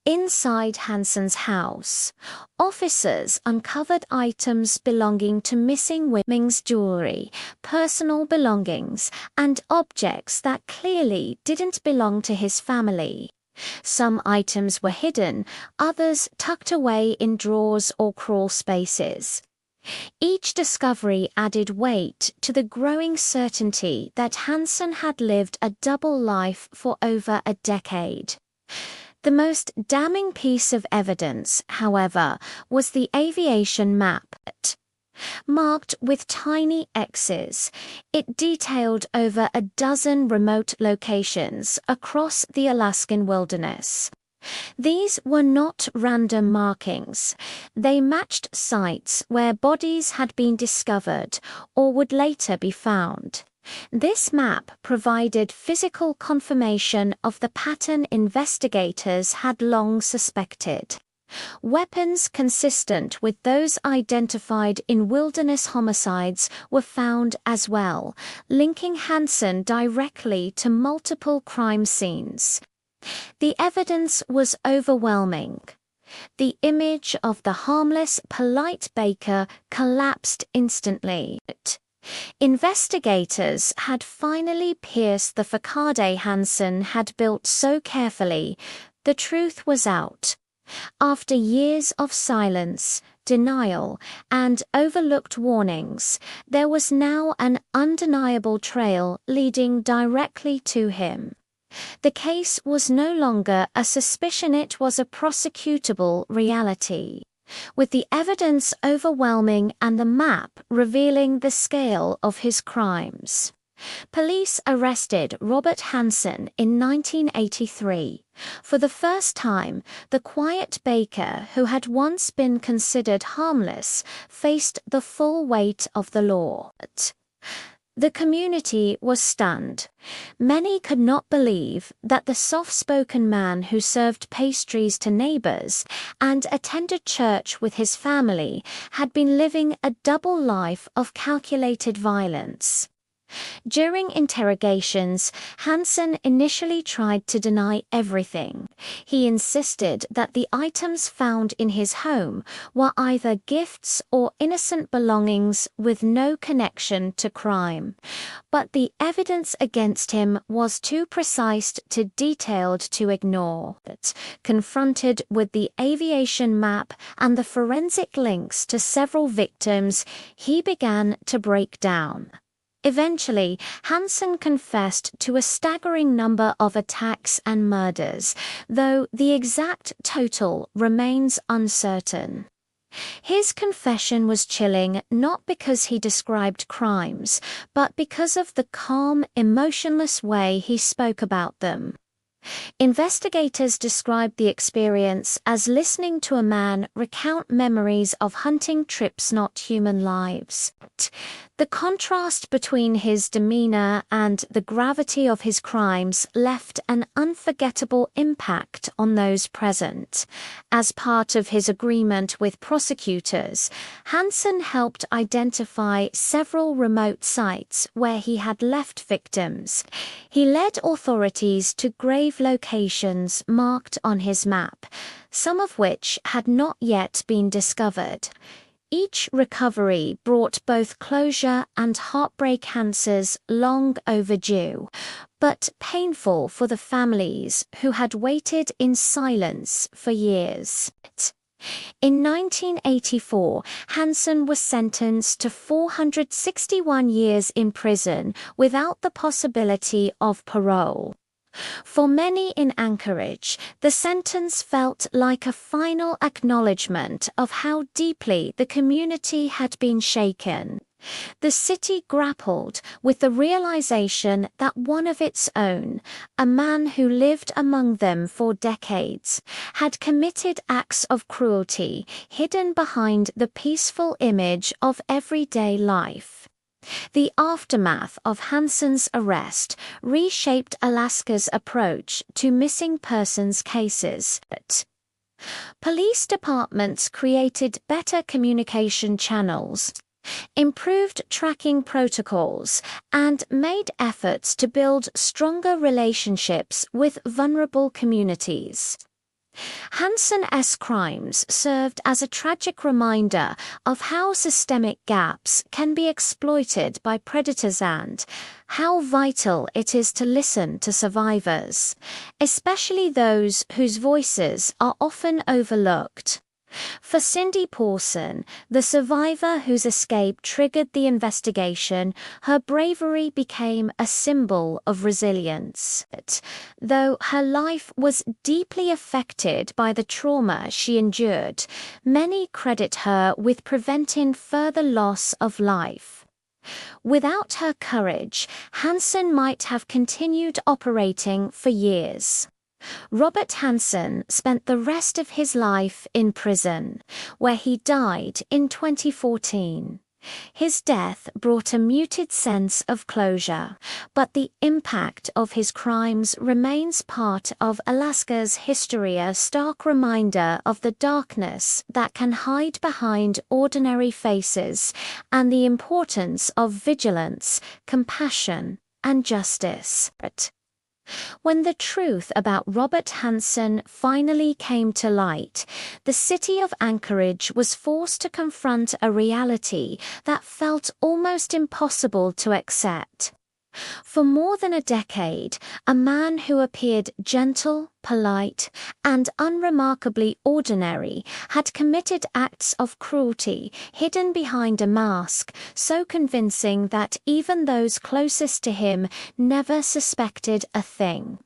Inside Hansen's house, officers uncovered items belonging to missing women's jewelry, personal belongings, and objects that clearly didn't belong to his family. Some items were hidden, others tucked away in drawers or crawl spaces. Each discovery added weight to the growing certainty that Hansen had lived a double life for over a decade. The most damning piece of evidence, however, was the aviation map. Marked with tiny X's, it detailed over a dozen remote locations across the Alaskan wilderness. These were not random markings. They matched sites where bodies had been discovered or would later be found. This map provided physical confirmation of the pattern investigators had long suspected. Weapons consistent with those identified in wilderness homicides were found as well, linking Hansen directly to multiple crime scenes. The evidence was overwhelming. The image of the harmless, polite baker collapsed instantly. Investigators had finally pierced the facade Hansen had built so carefully. The truth was out. After years of silence, denial, and overlooked warnings, there was now an undeniable trail leading directly to him. The case was no longer a suspicion, it was a prosecutable reality. With the evidence overwhelming and the map revealing the scale of his crimes. Police arrested Robert Hansen in 1983. For the first time, the quiet baker who had once been considered harmless faced the full weight of the law. The community was stunned. Many could not believe that the soft-spoken man who served pastries to neighbors and attended church with his family had been living a double life of calculated violence. During interrogations, Hansen initially tried to deny everything. He insisted that the items found in his home were either gifts or innocent belongings with no connection to crime. But the evidence against him was too precise to detailed to ignore. Confronted with the aviation map and the forensic links to several victims, he began to break down. Eventually, Hansen confessed to a staggering number of attacks and murders, though the exact total remains uncertain. His confession was chilling not because he described crimes, but because of the calm, emotionless way he spoke about them. Investigators described the experience as listening to a man recount memories of hunting trips, not human lives. The contrast between his demeanor and the gravity of his crimes left an unforgettable impact on those present. As part of his agreement with prosecutors, Hansen helped identify several remote sites where he had left victims. He led authorities to grave locations marked on his map, some of which had not yet been discovered. Each recovery brought both closure and heartbreak, answers long overdue, but painful for the families who had waited in silence for years. In 1984, Hansen was sentenced to 461 years in prison without the possibility of parole. For many in Anchorage, the sentence felt like a final acknowledgement of how deeply the community had been shaken. The city grappled with the realization that one of its own, a man who lived among them for decades, had committed acts of cruelty hidden behind the peaceful image of everyday life. The aftermath of Hansen's arrest reshaped Alaska's approach to missing persons cases. Police departments created better communication channels, improved tracking protocols, and made efforts to build stronger relationships with vulnerable communities. Hansen's crimes served as a tragic reminder of how systemic gaps can be exploited by predators and how vital it is to listen to survivors, especially those whose voices are often overlooked. For Cindy Paulson, the survivor whose escape triggered the investigation, her bravery became a symbol of resilience. Though her life was deeply affected by the trauma she endured, many credit her with preventing further loss of life. Without her courage, Hansen might have continued operating for years. Robert Hansen spent the rest of his life in prison, where he died in 2014. His death brought a muted sense of closure, but the impact of his crimes remains part of Alaska's history, a stark reminder of the darkness that can hide behind ordinary faces and the importance of vigilance, compassion, and justice. When the truth about Robert Hansen finally came to light, the city of Anchorage was forced to confront a reality that felt almost impossible to accept. For more than a decade, a man who appeared gentle, polite, and unremarkably ordinary had committed acts of cruelty hidden behind a mask so convincing that even those closest to him never suspected a thing.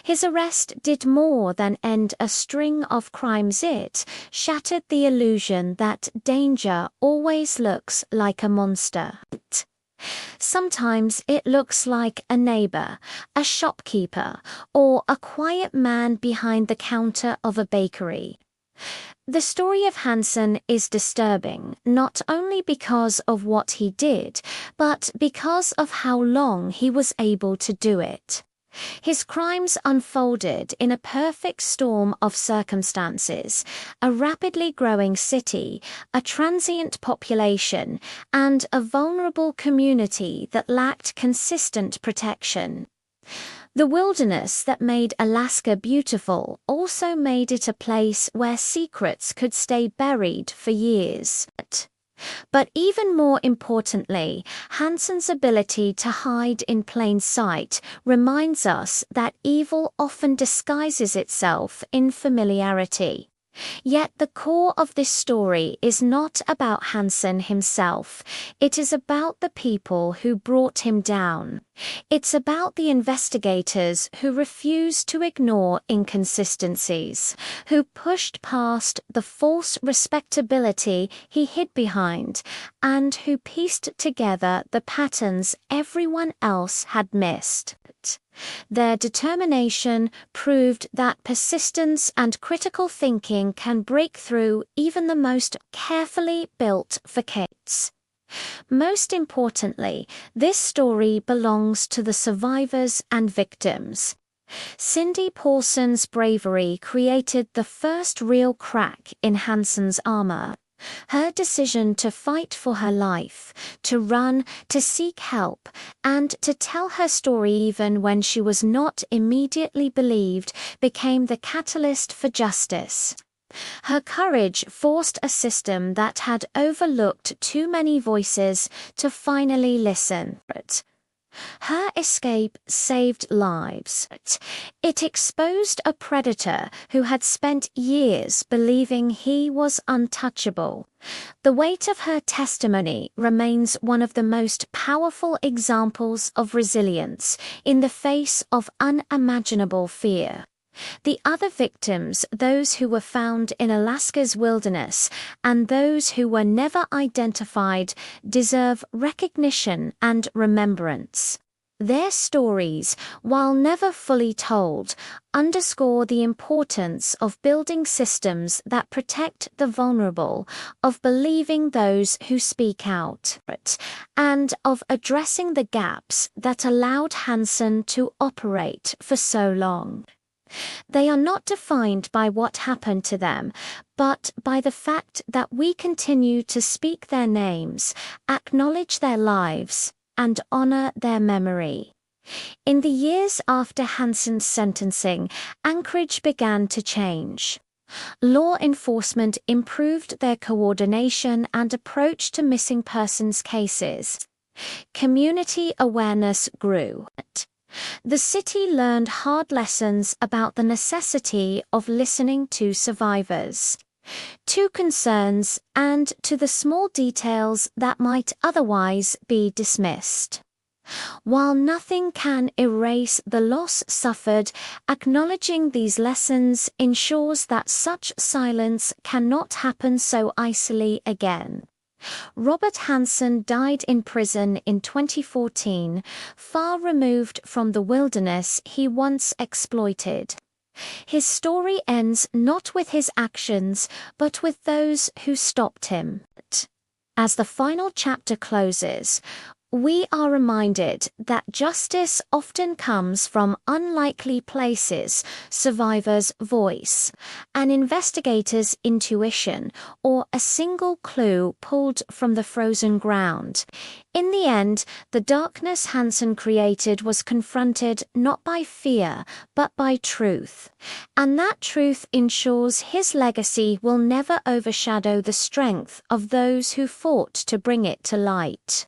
His arrest did more than end a string of crimes. It shattered the illusion that danger always looks like a monster. Sometimes it looks like a neighbor, a shopkeeper, or a quiet man behind the counter of a bakery. The story of Hansen is disturbing, not only because of what he did, but because of how long he was able to do it. His crimes unfolded in a perfect storm of circumstances: a rapidly growing city, a transient population, and a vulnerable community that lacked consistent protection. The wilderness that made Alaska beautiful also made it a place where secrets could stay buried for years. But even more importantly, Hansen's ability to hide in plain sight reminds us that evil often disguises itself in familiarity. Yet the core of this story is not about Hansen himself. It is about the people who brought him down. It's about the investigators who refused to ignore inconsistencies, who pushed past the false respectability he hid behind, and who pieced together the patterns everyone else had missed. Their determination proved that persistence and critical thinking can break through even the most carefully built facades. Most importantly, this story belongs to the survivors and victims. Cindy Paulson's bravery created the first real crack in Hansen's armor. Her decision to fight for her life, to run, to seek help, and to tell her story even when she was not immediately believed became the catalyst for justice. Her courage forced a system that had overlooked too many voices to finally listen. Her escape saved lives. It exposed a predator who had spent years believing he was untouchable. The weight of her testimony remains one of the most powerful examples of resilience in the face of unimaginable fear. The other victims, those who were found in Alaska's wilderness and those who were never identified, deserve recognition and remembrance. Their stories, while never fully told, underscore the importance of building systems that protect the vulnerable, of believing those who speak out, and of addressing the gaps that allowed Hansen to operate for so long. They are not defined by what happened to them, but by the fact that we continue to speak their names, acknowledge their lives, and honor their memory. In the years after Hansen's sentencing, Anchorage began to change. Law enforcement improved their coordination and approach to missing persons cases. Community awareness grew. The city learned hard lessons about the necessity of listening to survivors, to concerns, and to the small details that might otherwise be dismissed. While nothing can erase the loss suffered, acknowledging these lessons ensures that such silence cannot happen so easily again. Robert Hansen died in prison in 2014, far removed from the wilderness he once exploited. His story ends not with his actions, but with those who stopped him. As the final chapter closes, we are reminded that justice often comes from unlikely places, survivor's voice, an investigator's intuition, or a single clue pulled from the frozen ground. In the end, the darkness Hansen created was confronted not by fear, but by truth. And that truth ensures his legacy will never overshadow the strength of those who fought to bring it to light.